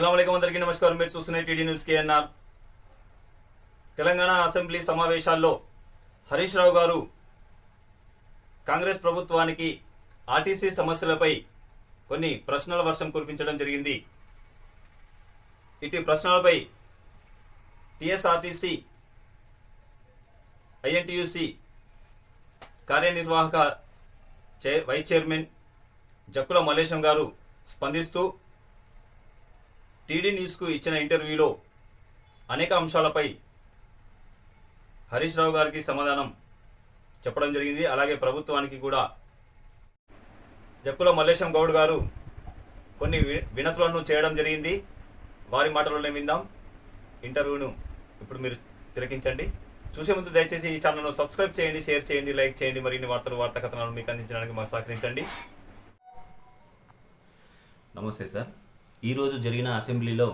అస్సలాముఅలైకుం అందరికీ నమస్కారం. మీరు చూస్తున్న TD news KNR. Telangana assembly సమావేశాల్లో హరీష్ రావు గారు కాంగ్రెస్ ప్రభుత్వానికి ఆర్టీసీ సమస్యలపై కొన్ని ప్రశ్నల వర్షం కురిపించడం జరిగింది. ఇటు ప్రశ్నలపై టీఎస్ఆర్టీసీ ఐఎన్టీయూసీ కార్యనిర్వాహక వైస్ చైర్మన్ జక్కుల మల్లేశం గారు స్పందిస్తూ టీడీ న్యూస్కు ఇచ్చిన ఇంటర్వ్యూలో అనేక అంశాలపై హరీష్ రావు గారికి సమాధానం చెప్పడం జరిగింది. అలాగే ప్రభుత్వానికి కూడా జక్కుల మల్లేశం గౌడ్ గారు కొన్ని వినతులను చేయడం జరిగింది. వారి మాటలోనే విందాం. ఇంటర్వ్యూను ఇప్పుడు మీరు తిలకించండి. చూసే ముందు దయచేసి ఈ ఛానల్ను సబ్స్క్రైబ్ చేయండి, షేర్ చేయండి, లైక్ చేయండి. మరిన్ని వార్తా కథనాలను మీకు అందించడానికి మాకు సహకరించండి. నమస్తే సార్. ఈరోజు జరిగిన అసెంబ్లీలో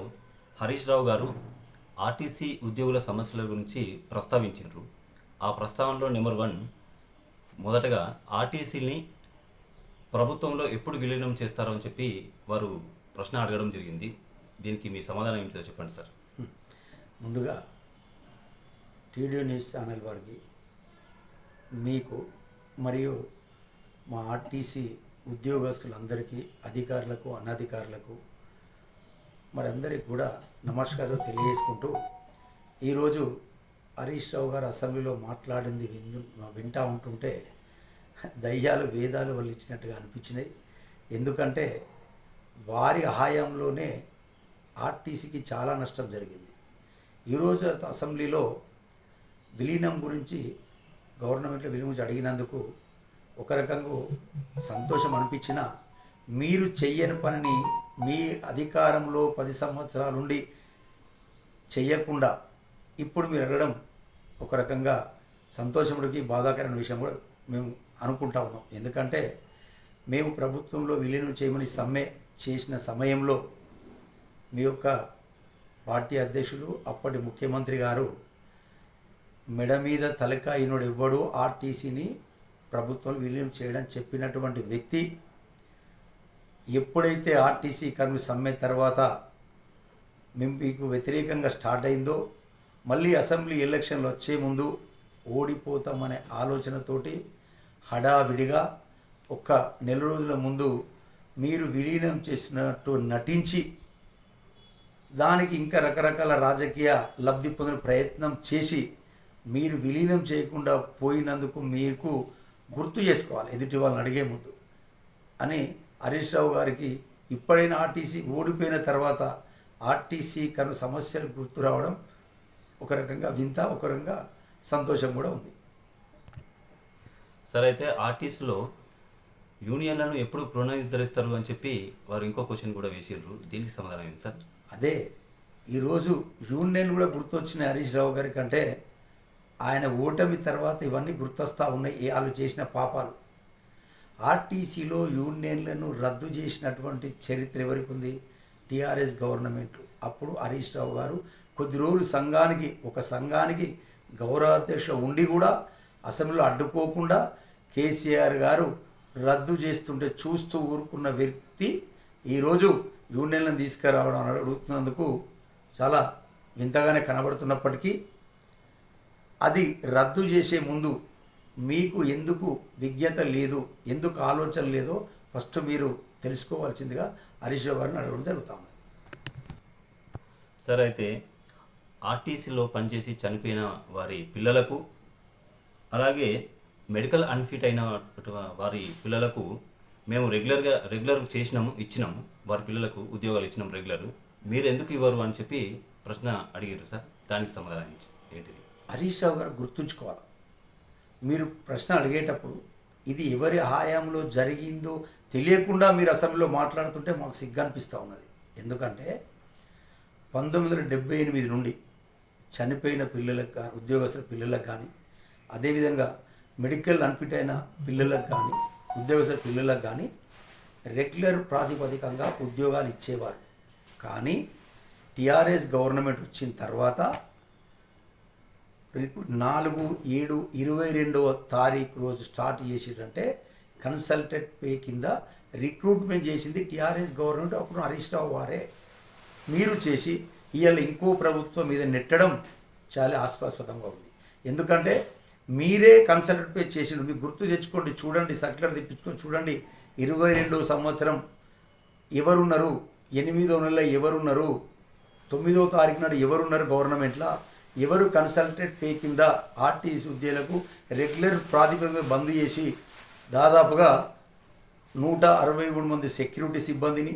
హరీష్ రావు గారు ఆర్టీసీ ఉద్యోగుల సమస్యల గురించి ప్రస్తావించారు. ఆ ప్రస్తావనలో నెంబర్ 1, మొదటగా ఆర్టీసీని ప్రభుత్వంలో ఎప్పుడు విలీనం చేస్తారో అని చెప్పి వారు ప్రశ్న అడగడం జరిగింది. దీనికి మీ సమాధానం ఏమిటో చెప్పండి సార్. ముందుగా టీడీ న్యూస్ ఛానల్ వారికి, మీకు మరియు మా ఆర్టీసీ ఉద్యోగస్తులందరికీ, అధికారులకు, అనధికారులకు మరందరికీ కూడా నమస్కారం తెలియజేసుకుంటూ, ఈరోజు హరీష్ రావు గారు అసెంబ్లీలో మాట్లాడింది వింటూ ఉంటుంటే దయ్యాలు వేదాలు వల్లించినట్టుగా అనిపించినాయి. ఎందుకంటే వారి హయాంలోనే ఆర్టీసీకి చాలా నష్టం జరిగింది. ఈరోజు అసెంబ్లీలో విలీనం గురించి, గవర్నమెంట్లో విలీనం గురించి అడిగినందుకు ఒక రకంగా సంతోషం అనిపించినా, మీరు చెయ్యని పనిని మీ అధికారంలో 10 సంవత్సరాలుండి చెయ్యకుండా ఇప్పుడు మీరు అడగడం ఒక రకంగా సంతోషముడికి బాధాకరమైన విషయం కూడా మేము అనుకుంటా ఉన్నాం. ఎందుకంటే మేము ప్రభుత్వంలో విలీనం చేయమని సమ్మె చేసిన సమయంలో మీ యొక్క పార్టీ అధ్యక్షులు, అప్పటి ముఖ్యమంత్రి గారు మెడ మీద తలకాయనుడు ఎవ్వడు ఆర్టీసీని ప్రభుత్వం విలీనం చేయడం చెప్పినటువంటి వ్యక్తి, ఎప్పుడైతే ఆర్టీసీ కార్మికుల సమ్మె తర్వాత మీకు వ్యతిరేకంగా స్టార్ట్ అయిందో, మళ్ళీ అసెంబ్లీ ఎలక్షన్లు వచ్చే ముందు ఓడిపోతామనే ఆలోచనతోటి హడావిడిగా ఒక నెల రోజుల ముందు మీరు విలీనం చేసినట్టు నటించి దానికి ఇంకా రకరకాల రాజకీయ లబ్ధి పొందిన ప్రయత్నం చేసి మీరు విలీనం చేయకుండా పోయినందుకు మీకు గుర్తు చేసుకోవాలి ఎదుటి వాళ్ళని అడిగే ముందు అని హరీష్ రావు గారికి ఇప్పుడైనా ఆర్టీసీ ఓడిపోయిన తర్వాత ఆర్టీసీ కను సమస్యలు గుర్తు రావడం ఒక రకంగా వింత, ఒక రకంగా సంతోషం కూడా ఉంది. సార్, అయితే ఆర్టీసీలో యూనియన్లను ఎప్పుడు పునరుద్ధరిస్తారు అని చెప్పి వారు ఇంకో క్వశ్చన్ కూడా వేసారు. దీనికి సమాధానం ఏంటి సార్? అదే ఈరోజు యూనియన్ కూడా గుర్తొచ్చిన హరీష్ రావు గారి కంటే ఆయన ఓటమి తర్వాత ఇవన్నీ గుర్తొస్తూ ఉన్నాయి, వాళ్ళు చేసిన పాపాలు. ఆర్టీసీలో యూనియన్లను రద్దు చేసినటువంటి చరిత్ర ఎవరికి ఉంది? టీఆర్ఎస్ గవర్నమెంట్లు. అప్పుడు హరీష్ రావు గారు కొద్ది రోజులు ఒక సంఘానికి గౌరవాధ్యక్ష ఉండి కూడా అసెంబ్లీలో అడ్డుకోకుండా కేసీఆర్ గారు రద్దు చేస్తుంటే చూస్తూ ఊరుకున్న వ్యక్తి ఈరోజు యూనియన్లను తీసుకురావడం అడుగుతున్నందుకు చాలా వింతగానే కనబడుతున్నప్పటికీ, అది రద్దు చేసే ముందు మీకు ఎందుకు విజ్ఞత లేదు, ఎందుకు ఆలోచన లేదో ఫస్ట్ మీరు తెలుసుకోవాల్సిందిగా హరీష్ రావు గారిని అడగడం జరుగుతూ ఉంది. సార్, అయితే ఆర్టీసీలో పనిచేసి చనిపోయిన వారి పిల్లలకు, అలాగే మెడికల్ అన్ఫిట్ అయిన వారి పిల్లలకు మేము రెగ్యులర్ ఇచ్చినాము వారి పిల్లలకు ఉద్యోగాలు ఇచ్చినాం రెగ్యులర్, మీరు ఎందుకు ఇవ్వరు అని చెప్పి ప్రశ్న అడిగారు సార్. దానికి సమాధానం ఏంటిది? హరీష్ రావు గారు గుర్తుంచుకోవాలి, మీరు ప్రశ్న అడిగేటప్పుడు ఇది ఎవరి హయాంలో జరిగిందో తెలియకుండా మీరు అసెంబ్లీలో మాట్లాడుతుంటే మాకు సిగ్గు అనిపిస్తూ ఉన్నది. ఎందుకంటే 1978 నుండి చనిపోయిన పిల్లలకు కానీ, ఉద్యోగస్తుల పిల్లలకు కానీ, అదేవిధంగా మెడికల్ అన్ఫిట్ అయిన పిల్లలకు కానీ, ఉద్యోగస్తుల పిల్లలకు కానీ రెగ్యులర్ ప్రాతిపదికంగా ఉద్యోగాలు ఇచ్చేవారు. కానీ టీఆర్ఎస్ గవర్నమెంట్ వచ్చిన తర్వాత 4/7/22 రోజు స్టార్ట్ చేసిరంటే కన్సల్టెంట్ పే కింద రిక్రూట్మెంట్ చేసింది టీఆర్ఎస్ గవర్నమెంట్, అప్పుడు హరీష్ రావు వారే. మీరు చేసి ఇవాళ ఇంకో ప్రభుత్వం మీద నెట్టడం చాలా హాస్యాస్పదంగా ఉంది. ఎందుకంటే మీరే కన్సల్టెంట్ పే చేసిండు. మీకు గుర్తు తెచ్చుకోండి, చూడండి, సర్క్యులర్ తెప్పించుకొని చూడండి. 22వ సంవత్సరం ఎవరున్నారు, 8వ నెల ఎవరున్నారు, 9వ తారీఖు నాడు ఎవరున్నారు గవర్నమెంట్లో, ఎవరు కన్సల్టెంట్ పే కింద ఆర్టీసీ ఉద్యోగులకు రెగ్యులర్ ప్రాతిపదికన బంద్ చేసి దాదాపుగా 163 మంది సెక్యూరిటీ సిబ్బందిని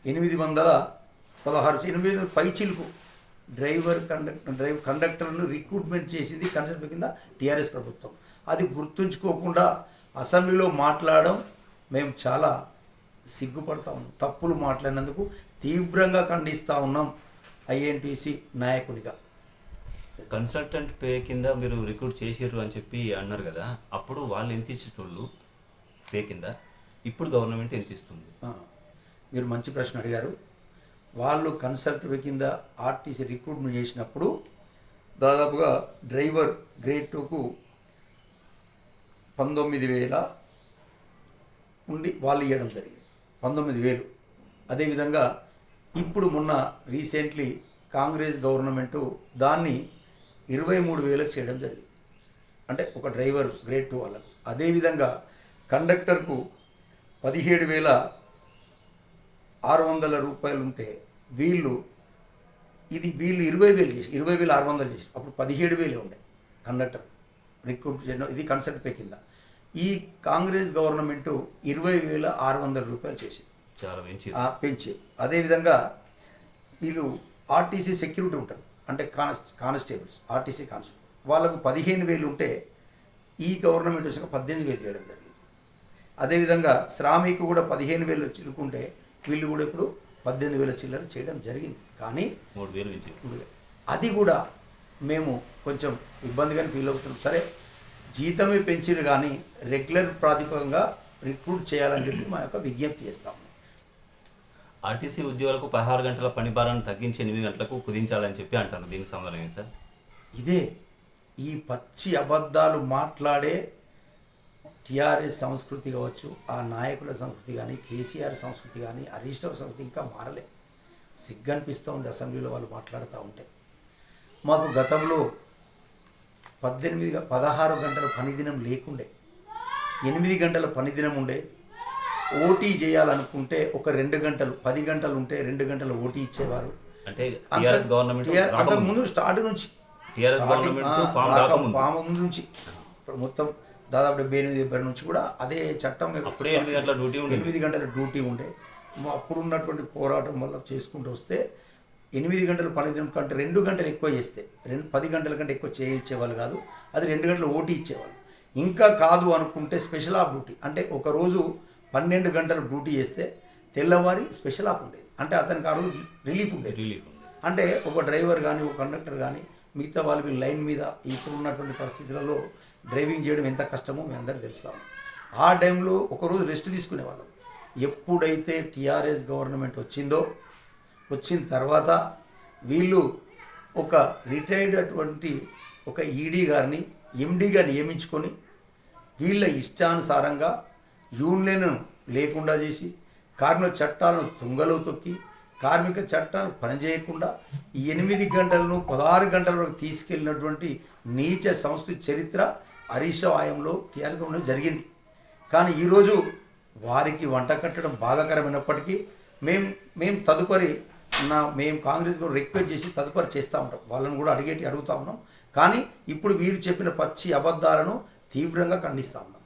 816 పైచిలకు కండక్టర్లను రిక్రూట్మెంట్ చేసింది కన్సల్టెంట్ కింద టీఆర్ఎస్ ప్రభుత్వం. అది గుర్తుంచుకోకుండా అసెంబ్లీలో మాట్లాడడం మేము చాలా సిగ్గుపడతా ఉన్నాం. తప్పులు మాట్లాడినందుకు తీవ్రంగా ఖండిస్తూ ఉన్నాం ఐఎన్టీసీ నాయకునిగా. కన్సల్టెంట్ పే కింద మీరు రిక్రూట్ చేసారు అని చెప్పి అన్నారు కదా, అప్పుడు వాళ్ళు ఎంత ఇచ్చేటోళ్ళు పే కింద, ఇప్పుడు గవర్నమెంట్ ఎంత ఇస్తుంది? మీరు మంచి ప్రశ్న అడిగారు. వాళ్ళు కన్సల్టెంట్ పే కింద ఆర్టీసీ రిక్రూట్మెంట్ చేసినప్పుడు దాదాపుగా డ్రైవర్ గ్రేడ్ 2కు 19,000 ఉండి వాళ్ళు ఇవ్వడం జరిగింది, 19,000. అదేవిధంగా ఇప్పుడు మొన్న రీసెంట్లీ కాంగ్రెస్ గవర్నమెంటు దాన్ని 23,000 చేయడం జరిగింది, అంటే ఒక డ్రైవర్ గ్రేడ్ 2 వాళ్ళకు. అదేవిధంగా కండక్టర్కు 17,600 రూపాయలు ఉంటే వీళ్ళు 20,000 చేసి 20,600 చేసి అప్పుడు 17,000 ఉండే కండక్టర్ రిక్రూట్ చేయడం. ఇది కన్సల్ట్ పే కింద. ఈ కాంగ్రెస్ గవర్నమెంటు 20,600 రూపాయలు చేసి చాలా పెంచి. అదేవిధంగా వీళ్ళు ఆర్టీసీ సెక్యూరిటీ ఉంటారు, అంటే కానిస్టేబుల్స్, ఆర్టీసీ కానిస్టేబుల్ వాళ్ళకు 15,000 ఉంటే ఈ గవర్నమెంట్ వచ్చాక 18,000 చేయడం జరిగింది. అదేవిధంగా శ్రామికు కూడా 15,000 చిలుకుంటే వీళ్ళు కూడా ఇప్పుడు 18,000 చిల్లర చేయడం జరిగింది. కానీ 3,000 అది కూడా మేము కొంచెం ఇబ్బందిగానే ఫీల్ అవుతున్నాం. సరే, జీతమే పెంచింది కానీ రెగ్యులర్ ప్రాతిపదికగా రిక్రూట్ చేయాలని చెప్పి మా యొక్క విజ్ఞప్తి చేస్తాము. ఆర్టీసీ ఉద్యోగులకు 16 గంటల పని భారాన్ని తగ్గించి 8 గంటలకు కుదించాలని చెప్పి అంటారు. దీనికి సమాధానం ఏంటి సార్? ఇదే ఈ పచ్చి అబద్ధాలు మాట్లాడే టీఆర్ఎస్ సంస్కృతి కావచ్చు, ఆ నాయకుల సంస్కృతి కానీ, కేసీఆర్ సంస్కృతి కానీ, హరీష్ రావు సంస్కృతి ఇంకా మారలే. సిగ్గనిపిస్తూ ఉంది అసెంబ్లీలో వాళ్ళు మాట్లాడుతూ ఉంటే. మాకు గతంలో 16 గంటల పనిదినం లేకుండే, 8 గంటల పనిదినం ఉండే. ఓటీ చేయాలనుకుంటే ఒక 2 గంటలు, 10 గంటలు ఉంటే 2 గంటలు ఓటీ ఇచ్చేవారు. అంటే టీఆర్ఎస్ గవర్నమెంట్ ముందు స్టార్ట్ నుంచి ఫామ్ ముందు నుంచి మొత్తం దాదాపు 78 నుంచి కూడా అదే చట్టం. 8 గంటల డ్యూటీ ఉండే. అప్పుడు ఉన్నటువంటి పోరాటం వల్ల చేసుకుంటూ వస్తే 8 గంటల పనిదినం కంటే 2 గంటలు ఎక్కువ చేస్తే 10 గంటల కంటే ఎక్కువ చేయించేవాళ్ళు కాదు. అది 2 గంటలు ఓటీ ఇచ్చేవాళ్ళు. ఇంకా కాదు అనుకుంటే స్పెషల్ ఆఫ్ డ్యూటీ, అంటే ఒకరోజు 12 గంటలు డ్యూటీ చేస్తే తెల్లవారి స్పెషల్ ఆఫ్ ఉండేది. అంటే అతనికి ఆ రోజు రిలీఫ్ ఉండేది. అంటే ఒక డ్రైవర్ కానీ, ఒక కండక్టర్ కానీ, మిగతా వాళ్ళు లైన్ మీద ఇప్పుడు ఉన్నటువంటి పరిస్థితులలో డ్రైవింగ్ చేయడం ఎంత కష్టమో మీ అందరికీ తెలుస్తాము. ఆ టైంలో ఒకరోజు రెస్ట్ తీసుకునేవాళ్ళం. ఎప్పుడైతే టీఆర్ఎస్ గవర్నమెంట్ వచ్చిన తర్వాత వీళ్ళు ఒక రిటైర్డ్ అటువంటి ఒక ఈడీ గారిని ఎండీగా నియమించుకొని వీళ్ళ ఇష్టానుసారంగా యూనియన్ లేకుండా చేసి, కార్మిక చట్టాలను తుంగలో తొక్కి, కార్మిక చట్టాలు పనిచేయకుండా 8 గంటలను 16 గంటల వరకు తీసుకెళ్ళినటువంటి నీచ సంస్కృతి చరిత్ర హరీష్ రావు హయాంలో టీఆర్ఎస్ గవర్నమెంట్ జరిగింది. కానీ ఈరోజు వారికి వంట కట్టడం బాధాకరమైనప్పటికీ మేము తదుపరి మేము కాంగ్రెస్ కూడా రిక్వెస్ట్ చేసి తదుపరి చేస్తూ ఉంటాం. వాళ్ళని కూడా అడుగుతూ ఉన్నాం. కానీ ఇప్పుడు వీరు చెప్పిన పచ్చి అబద్ధాలను తీవ్రంగా ఖండిస్తూ ఉన్నాం.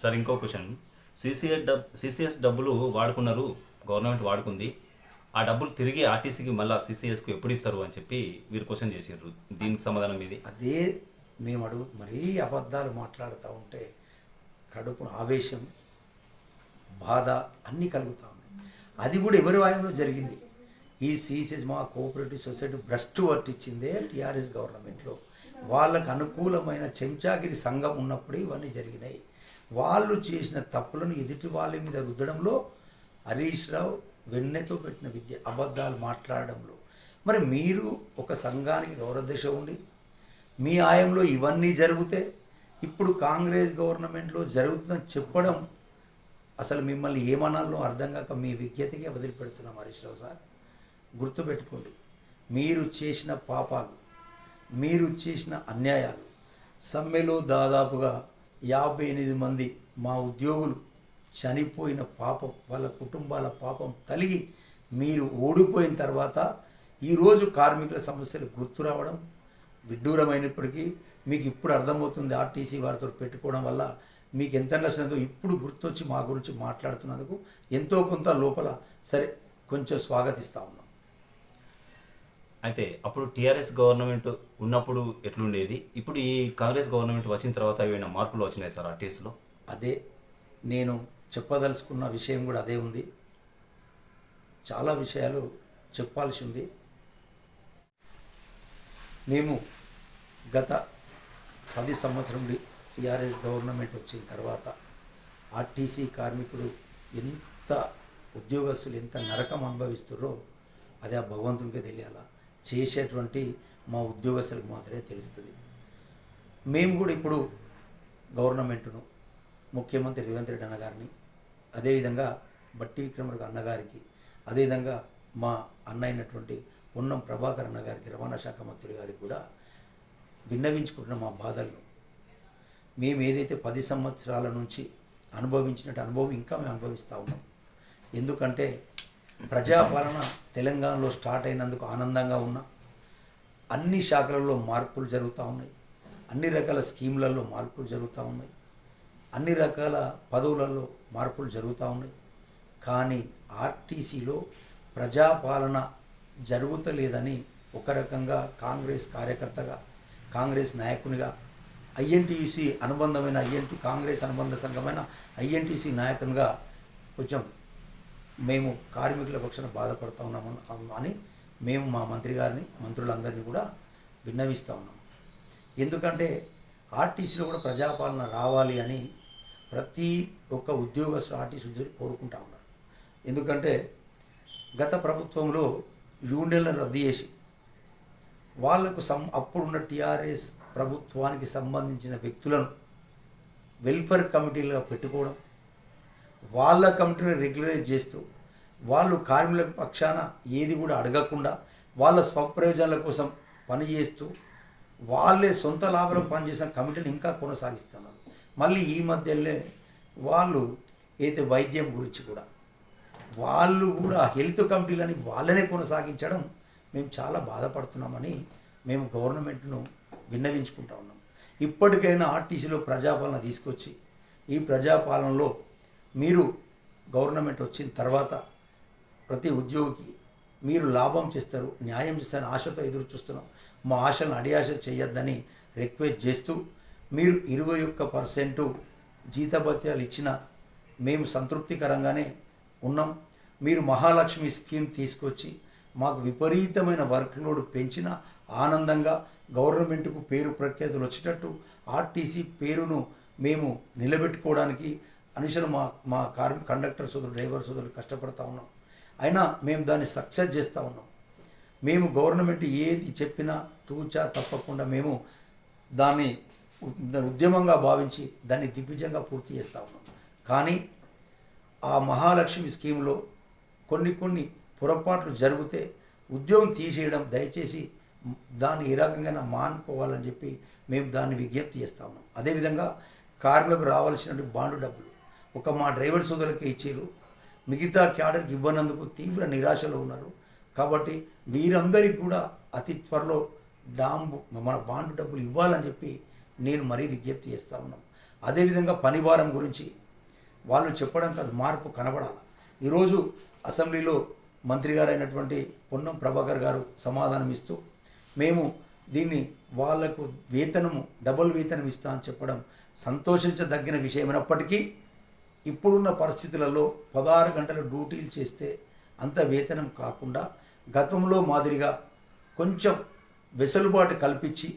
సార్, ఇంకో క్వశ్చన్. సిసిఎస్ డబ్బులు వాడుకున్నారు, గవర్నమెంట్ వాడుకుంది. ఆ డబ్బులు తిరిగి ఆర్టీసీకి మళ్ళీ సిసిఎస్కు ఎప్పుడు ఇస్తారు అని చెప్పి వీరు క్వశ్చన్ చేసారు. దీనికి సమాధానం ఇది. అదే మేము మరీ అబద్ధాలు మాట్లాడుతూ ఉంటే కడుపు ఆవేశం, బాధ అన్నీ కలుగుతూ ఉన్నాయి. అది కూడా ఎవరి వాయంలో జరిగింది. ఈ సిసిఎస్ మా కోఆపరేటివ్ సొసైటీ భ్రష్టు పట్టించిందే టీఆర్ఎస్ గవర్నమెంట్లో. వాళ్ళకు అనుకూలమైన చెంచాగిరి సంఘం ఉన్నప్పుడే ఇవన్నీ జరిగినాయి. వాళ్ళు చేసిన తప్పులను ఎదుటి వాళ్ళ మీద రుద్దడంలో హరీష్ రావు వెన్నెతో పెట్టిన విద్య, అబద్ధాలు మాట్లాడడంలో. మరి మీరు ఒక సంఘానికి గౌరవదశ ఉండి మీ ఆయంలో ఇవన్నీ జరిగితే ఇప్పుడు కాంగ్రెస్ గవర్నమెంట్లో జరుగుతుందని చెప్పడం అసలు మిమ్మల్ని ఏమనాలో అర్థం కాక మీ విజ్ఞతకే వదిలిపెడుతున్నాం హరీష్ రావు సార్. గుర్తుపెట్టుకోండి, మీరు చేసిన పాపాలు, మీరు చేసిన అన్యాయాలు, సమ్మెలో దాదాపుగా 58 మంది మా ఉద్యోగులు చనిపోయిన పాపం, వాళ్ళ కుటుంబాల పాపం తలిగి మీరు ఓడిపోయిన తర్వాత ఈరోజు కార్మికుల సమస్యలు గుర్తు రావడం విడ్డూరమైనప్పటికీ మీకు ఇప్పుడు అర్థమవుతుంది. ఆర్టీసీ వారితో పెట్టుకోవడం వల్ల మీకు ఎంత నష్టంతో ఇప్పుడు గుర్తొచ్చి మా గురించి మాట్లాడుతున్నందుకు ఎంతో కొంత లోపల సరే కొంచెం స్వాగతిస్తూ ఉన్నాం. అయితే అప్పుడు టీఆర్ఎస్ గవర్నమెంట్ ఉన్నప్పుడు ఎట్లుండేది, ఇప్పుడు ఈ కాంగ్రెస్ గవర్నమెంట్ వచ్చిన తర్వాత ఏమైనా మార్పులు వచ్చినాయి సార్ ఆర్టీసీలో? అదే నేను చెప్పదలుచుకున్న విషయం కూడా అదే ఉంది. చాలా విషయాలు చెప్పాల్సి ఉంది. మేము గత 10 సంవత్సరం టీఆర్ఎస్ గవర్నమెంట్ వచ్చిన తర్వాత ఆర్టీసీ కార్మికుడు ఎంత, ఉద్యోగస్తులు ఎంత నరకం అనుభవిస్తారో అది ఆ భగవంతునికే తెలియాలా, చేసేటువంటి మా ఉద్యోగస్తులకు మాత్రమే తెలుస్తుంది. మేము కూడా ఇప్పుడు గవర్నమెంట్ను, ముఖ్యమంత్రి రేవంత్ రెడ్డి అన్నగారిని, అదేవిధంగా బట్టి విక్రమార్క అన్నగారికి, అదేవిధంగా మా అన్న అయినటువంటి పొన్నం ప్రభాకర్ అన్నగారికి, రవాణా శాఖ మంత్రి గారికి కూడా విన్నవించుకుంటున్న మా బాధలను. మేము ఏదైతే 10 సంవత్సరాల నుంచి అనుభవించినట్టు అనుభవం ఇంకా మేము అనుభవిస్తూ ఉన్నాం. ఎందుకంటే ప్రజాపాలన తెలంగాణలో స్టార్ట్ అయినందుకు ఆనందంగా ఉన్నా, అన్ని శాఖలలో మార్పులు జరుగుతూ ఉన్నాయి, అన్ని రకాల స్కీములలో మార్పులు జరుగుతూ ఉన్నాయి, అన్ని రకాల పదవులలో మార్పులు జరుగుతూ ఉన్నాయి. కానీ ఆర్టీసీలో ప్రజాపాలన జరుగుతలేదని ఒక రకంగా కాంగ్రెస్ కార్యకర్తగా, కాంగ్రెస్ నాయకునిగా, ఐఎన్టీయూసీ అనుబంధమైన కాంగ్రెస్ అనుబంధ సంఘమైన ఐఎన్టీసీ నాయకునిగా కొంచెం మేము కార్మికుల పక్షాన బాధపడుతూ ఉన్నాము అని మేము మా మంత్రి గారిని, మంత్రులందరినీ కూడా విన్నవిస్తూ ఉన్నాం. ఎందుకంటే ఆర్టీసీలో కూడా ప్రజాపాలన రావాలి అని ప్రతి ఒక్క ఉద్యోగస్తులు, ఆర్టీసీ ఉద్యోగులు కోరుకుంటా ఉన్నారు. ఎందుకంటే గత ప్రభుత్వంలో యూనియన్లను రద్దు చేసి వాళ్లకు అప్పుడున్న టీఆర్ఎస్ ప్రభుత్వానికి సంబంధించిన వ్యక్తులను వెల్ఫేర్ కమిటీలుగా పెట్టుకోవడం, వాళ్ళ కమిటీని రెగ్యులరైజ్ చేస్తూ వాళ్ళు కార్మికుల పక్షాన ఏది కూడా అడగకుండా వాళ్ళ స్వప్రయోజనాల కోసం పనిచేస్తూ వాళ్ళే సొంత లాభాలకు పనిచేసిన కమిటీని ఇంకా కొనసాగిస్తున్నారు. మళ్ళీ ఈ మధ్యలో వాళ్ళు అయితే వైద్యం గురించి కూడా వాళ్ళు కూడా హెల్త్ కమిటీలని వాళ్ళనే కొనసాగించడం మేము చాలా బాధపడుతున్నామని మేము గవర్నమెంట్ను విన్నవించుకుంటా ఉన్నాం. ఇప్పటికైనా ఆర్టీసీలో ప్రజాపాలన తీసుకొచ్చి ఈ ప్రజాపాలనలో మీరు గవర్నమెంట్ వచ్చిన తర్వాత ప్రతి ఉద్యోగికి మీరు లాభం చేస్తారు, న్యాయం చేస్తారని ఆశతో ఎదురు చూస్తున్నాం. మా ఆశలను అడియాశలు చేయొద్దని రిక్వెస్ట్ చేస్తూ మీరు 21% జీతభత్యాలు ఇచ్చినా మేము సంతృప్తికరంగానే ఉన్నాం. మీరు మహాలక్ష్మి స్కీమ్ తీసుకొచ్చి మాకు విపరీతమైన వర్క్ లోడ్ పెంచిన ఆనందంగా గవర్నమెంట్కు పేరు ప్రఖ్యాతులు వచ్చేటట్టు ఆర్టీసీ పేరును మేము నిలబెట్టుకోవడానికి అనుషులు మా కండక్టర్ సోదరులు, డ్రైవర్ సోదరులు కష్టపడతా ఉన్నాం. అయినా మేము దాన్ని సక్సెస్ చేస్తూ ఉన్నాం. మేము గవర్నమెంట్ ఏది చెప్పినా తూచా తప్పకుండా మేము దాన్ని ఉద్యమంగా భావించి దాన్ని దిగ్విజయంగా పూర్తి చేస్తూ ఉన్నాం. కానీ ఆ మహాలక్ష్మి స్కీమ్లో కొన్ని పొరపాట్లు జరిగితే ఉద్యోగం తీసేయడం, దయచేసి దాన్ని ఏ రకంగా మానుకోవాలని చెప్పి మేము దాన్ని విజ్ఞప్తి చేస్తూ ఉన్నాం. అదేవిధంగా కార్మికులకు రావాల్సిన బాండు డబ్బులు మా డ్రైవర్ సోదరులకే ఇచ్చారు, మిగతా క్యాడర్కి ఇవ్వనందుకు తీవ్ర నిరాశలో ఉన్నారు. కాబట్టి వీరందరికీ కూడా అతి త్వరలో మన బాండు డబ్బులు ఇవ్వాలని చెప్పి నేను మరీ విజ్ఞప్తి చేస్తూ ఉన్నాను. అదేవిధంగా పనిభారం గురించి వాళ్ళు చెప్పడం కాదు, మార్పు కనబడాలి. ఈరోజు అసెంబ్లీలో మంత్రి గారు అయినటువంటి పొన్నం ప్రభాకర్ గారు సమాధానం ఇస్తూ మేము దీన్ని వాళ్లకు డబుల్ వేతనం ఇస్తా అని చెప్పడం సంతోషించదగిన విషయమైనప్పటికీ ఇప్పుడున్న పరిస్థితులలో 16 గంటలు డ్యూటీలు చేస్తే అంత వేతనం కాకుండా గతంలో మాదిరిగా కొంచెం వెసులుబాటు కల్పించి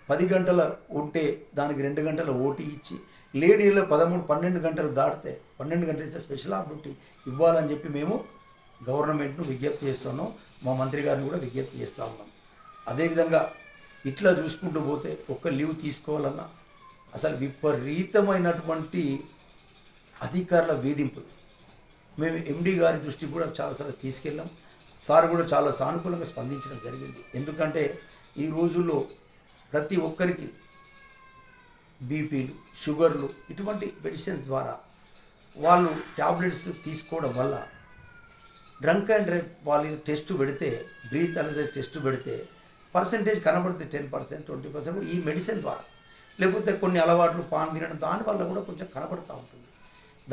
10 గంటల ఉంటే దానికి 2 గంటల ఓటీ ఇచ్చి లేడీలో 12 గంటలు దాటితే 12 గంటలు ఇస్తే స్పెషల్ ఆఫ్ డ్యూటీ ఇవ్వాలని చెప్పి మేము గవర్నమెంట్ను విజ్ఞప్తి చేస్తున్నాం. మా మంత్రి గారిని కూడా విజ్ఞప్తి చేస్తూ ఉన్నాం. అదేవిధంగా ఇట్లా చూసుకుంటూ పోతే ఒక్క లీవ్ తీసుకోవాలన్నా అసలు విపరీతమైనటువంటి అధికారుల వేధింపులు మేము ఎండి గారి దృష్టికి కూడా చాలాసార్లు తీసుకెళ్ళాం. సార్ కూడా చాలా సానుకూలంగా స్పందించడం జరిగింది. ఎందుకంటే ఈ రోజుల్లో ప్రతి ఒక్కరికి బీపీలు, షుగర్లు ఇటువంటి మెడిసిన్స్ ద్వారా వాళ్ళు ట్యాబ్లెట్స్ తీసుకోవడం వల్ల డ్రంక్ అండ్ డ్రైవ్ వాళ్ళు టెస్ట్ పెడితే, బ్రీత్ అనేది టెస్ట్ పెడితే పర్సంటేజ్ కనబడుతుంది 10%, 20% ఈ మెడిసిన్ ద్వారా. లేకపోతే కొన్ని అలవాట్లు పాన్ తినడం దానివల్ల కూడా కొంచెం కనబడుతూ ఉంటుంది.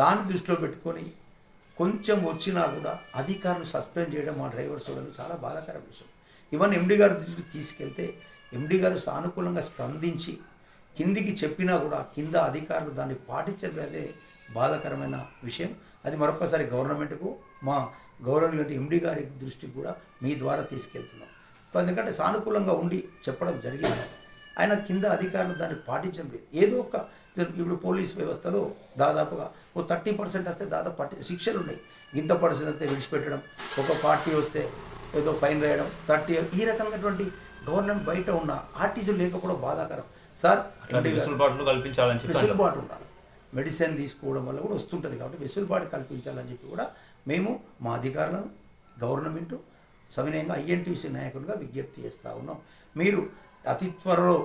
దాన్ని దృష్టిలో పెట్టుకొని కొంచెం వచ్చినా కూడా అధికారులు సస్పెండ్ చేయడం మా డ్రైవర్స్ చూడడం చాలా బాధాకరమైన విషయం. ఇవన్నీ ఎండి గారి దృష్టికి తీసుకెళ్తే ఎండి గారు సానుకూలంగా స్పందించి కిందికి చెప్పినా కూడా కింద అధికారులు దాన్ని పాటించలేదే బాధాకరమైన విషయం. అది మరొకసారి గవర్నమెంట్కు మా గౌరవనీయులు ఎండి గారి దృష్టికి కూడా మీ ద్వారా తీసుకెళ్తున్నాం. ఎందుకంటే సానుకూలంగా ఉండి చెప్పడం జరిగింది. ఆయన కింద అధికారులు దాన్ని పాటించడం లేదు. ఏదో ఒక ఇప్పుడు పోలీస్ వ్యవస్థలో దాదాపుగా 30% వస్తే దాదాపు శిక్షలు ఉన్నాయి. ఇంత పర్సెంట్ వస్తే విడిచిపెట్టడం, ఒక పార్టీ వస్తే ఏదో ఫైన్ వేయడం, 30 ఈ రకమైనటువంటి గవర్నమెంట్ బయట ఉన్న ఆర్టీసీ లేకపోవడం బాధాకరం. సార్ వెసులుబాటు కల్పించాలని చెప్పి వెసులుబాటు ఉండాలి. మెడిసిన్ తీసుకోవడం వల్ల కూడా వస్తుంటుంది కాబట్టి వెసులుబాటు కల్పించాలని చెప్పి కూడా మేము మా అధికారులను గవర్నమెంట్ సవినయంగా ఐఎన్టీసీ నాయకులుగా విజ్ఞప్తి చేస్తూ ఉన్నాం. మీరు అతి త్వరలో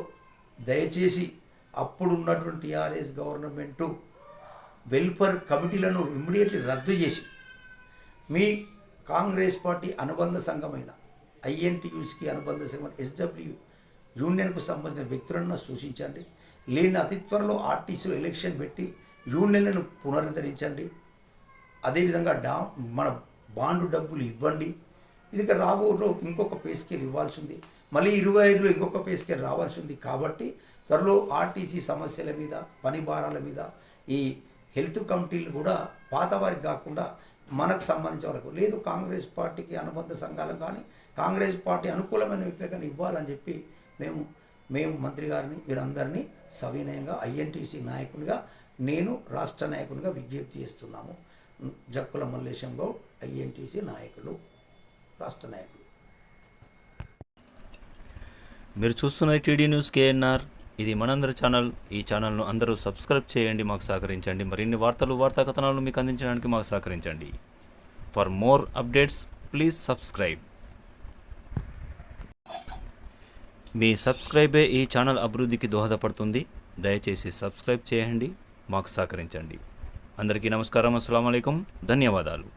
దయచేసి అప్పుడున్నటువంటి టీఆర్ఎస్ గవర్నమెంటు వెల్ఫేర్ కమిటీలను ఇమ్మీడియట్లీ రద్దు చేసి మీ కాంగ్రెస్ పార్టీ అనుబంధ సంఘమైన ఐఎన్టీయూసీకి అనుబంధ సంఘమైన ఎస్డబ్ల్యూ యూనియన్కు సంబంధించిన వ్యక్తులను సూచించండి. లేని అతి త్వరలో ఆర్టీసీ ఎలక్షన్ పెట్టి యూనియన్లను పునరుద్ధరించండి. అదేవిధంగా మన బాండు డబ్బులు ఇవ్వండి. ఇది రాబోలో ఇంకొక పే స్కేల్ ఇవ్వాల్సి ఉంది. మళ్ళీ 25లో ఇంకొక పే స్కేల్ రావాల్సి ఉంది. కాబట్టి త్వరలో ఆర్టీసీ సమస్యల మీద, పని భారాల మీద ఈ హెల్త్ కమిటీలు కూడా పాత వారికి కాకుండా మనకు సంబంధించిన వరకు లేదు కాంగ్రెస్ పార్టీకి అనుబంధ సంఘాలకు కానీ కాంగ్రెస్ పార్టీ అనుకూలమైన వ్యక్తులు కానీ ఇవ్వాలని చెప్పి మేము మంత్రి గారిని వీరందరినీ సవినయంగా ఐఎన్టీసీ నాయకునిగా నేను రాష్ట్ర నాయకునిగా విజ్ఞప్తి చేస్తున్నాము. జక్కుల మల్లేశం గౌడ్ ఐఎన్టీసీ నాయకులు, రాష్ట్ర నాయకులు. మీరు చూస్తున్నది టీడీ న్యూస్ కేఎన్ఆర్. ఇది మనందరి ఛానల్. ఈ ఛానల్ను అందరూ సబ్స్క్రైబ్ చేయండి, మాకు సహకరించండి. మరిన్ని వార్తా కథనాలను మీకు అందించడానికి మాకు సహకరించండి. For more updates please subscribe. మీ సబ్స్క్రైబే ఈ ఛానల్ అభివృద్ధికి దోహదపడుతుంది. దయచేసి సబ్స్క్రైబ్ చేయండి, మాకు సహకరించండి. అందరికీ నమస్కారం. అస్సలాము అలైకుం. ధన్యవాదాలు.